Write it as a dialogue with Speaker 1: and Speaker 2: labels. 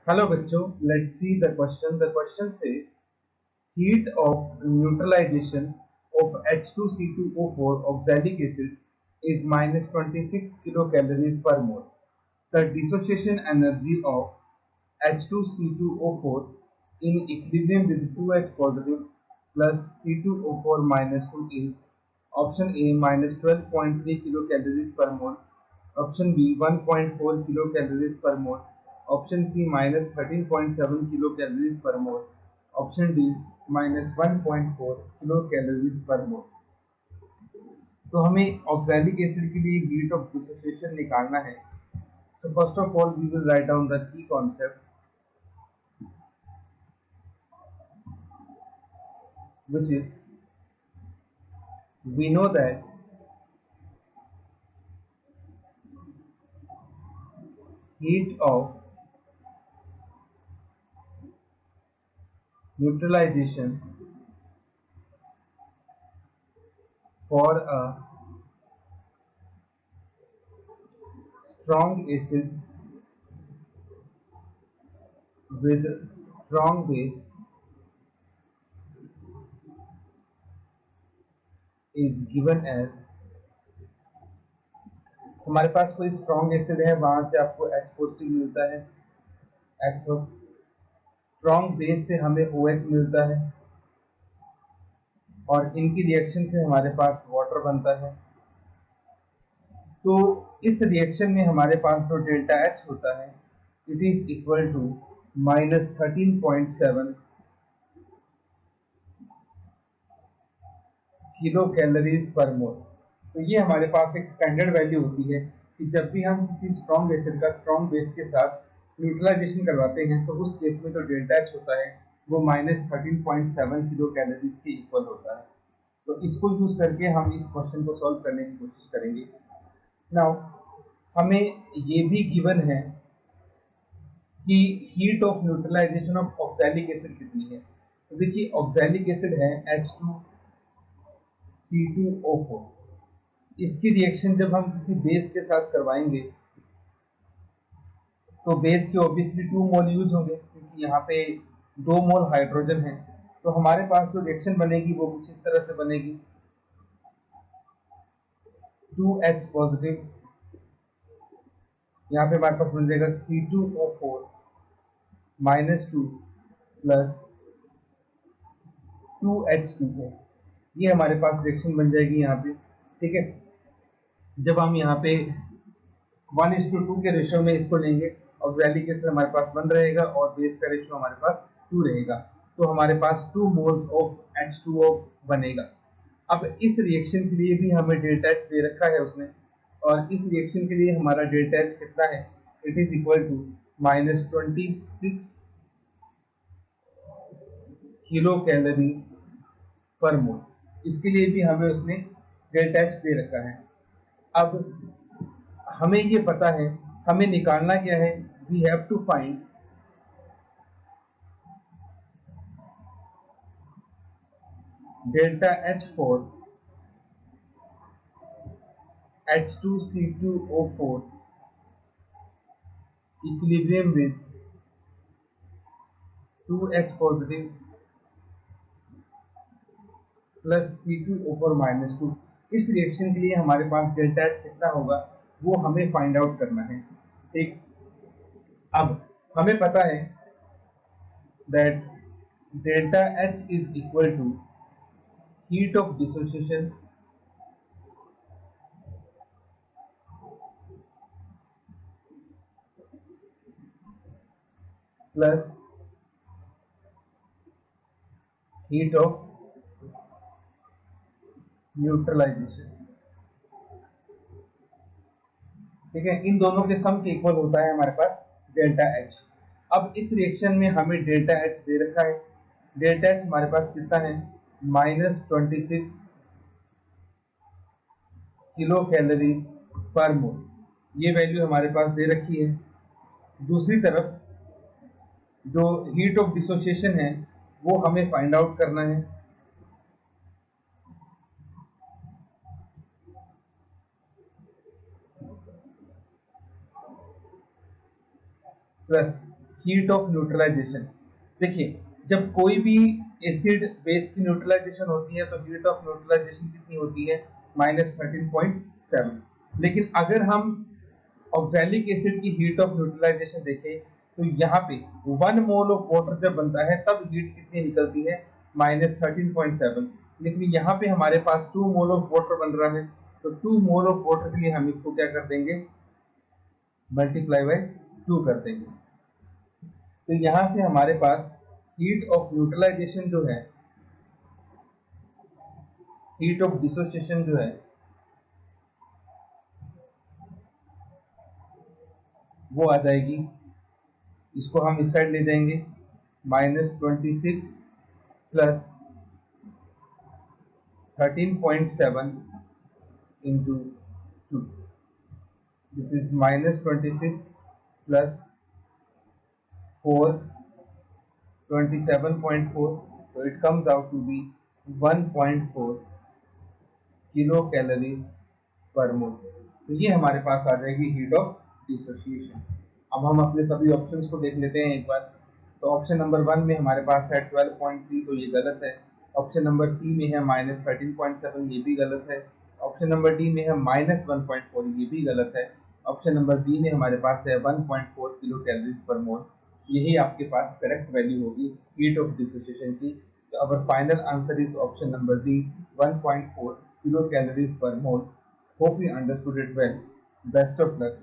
Speaker 1: Hello बच्चों, let's see the question. The question says heat of neutralization of H2C2O4 oxalic acid is minus 26 kilocalories per mole. The dissociation energy of H2C2O4 in equilibrium with 2H positive plus C2O4 minus 2 is option A minus 12.3 kilocalories per mole, option B 1.4 kilocalories per mole, option C minus 13.7 kilocalories per mole, option D minus 1.4 kilocalories per mole। तो हमें oxalic acid के लिए heat of dissociation निकालना है। So first of all, we will write down the key concept, which is we know that heat of neutralization for a strong acid with strong base is given as, हमारे पास कोई strong acid है, वहां से आपको H positive मिलता है, strong base से हमें OH मिलता है और इनकी रिएक्शन से हमारे पास वाटर बनता है। तो इस रिएक्शन में हमारे पास जो डेल्टा H होता है it is equal to minus 13.7 kilo calories per mole. तो ये हमारे पास एक स्टैंडर्ड वैल्यू होती है कि जब भी हम किसी स्ट्रॉन्ग एसिड का स्ट्रॉन्ग बेस के साथ न्यूट्रलाइजेशन करवाते हैं तो उस केस में जो डेल्टा एच होता है वो माइनस 13.7 किलो कैलोरीज के इक्वल होता है। तो इसको यूज करके हम इस क्वेश्चन को सॉल्व करने की कोशिश करेंगे। नाउ हमें ये भी गिवन है कि heat of neutralization of oxalic acid कितनी है। तो देखिए ऑक्सैलिक एसिड है H2C2O4। इसकी रिएक्शन जब हम किसी बेस के साथ करवाएंगे तो बेस के ऑब्वियसली 2 मोल यूज होंगे क्योंकि यहाँ पे 2 मोल हाइड्रोजन है। तो हमारे पास जो रिएक्शन बनेगी वो कुछ इस तरह से बनेगी, 2H पॉजिटिव, यहाँ पे हमारे पास बन जाएगा C2O4 माइनस 2 प्लस 2H2 है। ये हमारे पास रिएक्शन बन जाएगी यहाँ पे। ठीक है, जब हम यहाँ पे 1:2 के रेशियो में इसको लेंगे ऑक्सैलिक एसिड हमारे पास 1 रहेगा और बेस का रेशियो हमारे पास 2 रहेगा। तो हमारे पास 2 मोल्स ऑफ H2O बनेगा। अब इस रिएक्शन के लिए भी हमें डेल्टा H दे रखा है उसने, और इस रिएक्शन के लिए हमारा डेल्टा H कितना है, it is equal to minus 26 kilo calorie per mole. इसके लिए भी हमें उसने डेल्टा H दे रखा है। अब हमें ये पता है, हमें निकालना क्या है, we have to find delta H for H2C2O4 equilibrium with 2H positive plus C2O4 minus 2। इस रिएक्शन के लिए हमारे पास डेल्टा H कितना होगा वो हमें फाइंड आउट करना है। ठीक, अब हमें पता है that delta H is equal to heat of dissociation plus heat of neutralization. ठीक है, इन दोनों के सम के इक्वल होता है हमारे पास डेल्टा H। अब इस रिएक्शन में हमें डेल्टा H दे रखा है, डेल्टा H हमारे पास कितना है, माइनस 26 किलो कैलोरीज पर मोल। ये वैल्यू हमारे पास दे रखी है। दूसरी तरफ जो हीट ऑफ डिसोसिएशन है वो हमें फाइंड आउट करना है। Plus heat of neutralization. देखिए, जब कोई भी एसिड बेस की न्यूट्रलाइजेशन होती है तो हीट ऑफ न्यूट्रलाइजेशन कितनी होती है, -13.7। लेकिन अगर हम ऑक्सैलिक एसिड की हीट ऑफ न्यूट्रलाइजेशन देखें तो यहाँ पे 1 मोल ऑफ वाटर जब बनता है तब हीट कितनी निकलती है, -13.7। लेकिन यहाँ पे हमारे पास 2 मोल ऑफ वाटर बन रहा है, तो 2 मोल ऑफ वाटर के लिए हम इसको क्या कर देंगे, मल्टीप्लाई बाय 2 कर देंगे। तो यहाँ से हमारे पास हीट ऑफ न्यूट्रलाइजेशन जो है, हीट ऑफ डिसोसिएशन जो है वो आ जाएगी, इसको हम इस साइड ले जाएंगे, -26 plus 13.7 into 2. This is -26 plus 4, 27.4. So it comes out to be 1.4 kilo calorie per mole. तो ये हमारे पास आ जाएगी हीट ऑफ डिसोसिएशन। अब हम अपने सभी ऑप्शंस को देख लेते हैं एक बार। तो ऑप्शन नंबर 1 में हमारे पास है 12.3, तो ये गलत है। ऑप्शन नंबर सी में है -13.7, ये भी गलत है। ऑप्शन नंबर डी में है -1.4, ये भी गलत है। ऑप्शन नंबर बी में हमारे पास है 1.4 किलो कैलोरीज पर मोल, यही आपके पास करेक्ट वैल्यू होगी हीट ऑफ डिसोसिएशन की। तो our final answer is option number B, 1.4 kilo calories per mole. Hope you understood it well. Best of luck.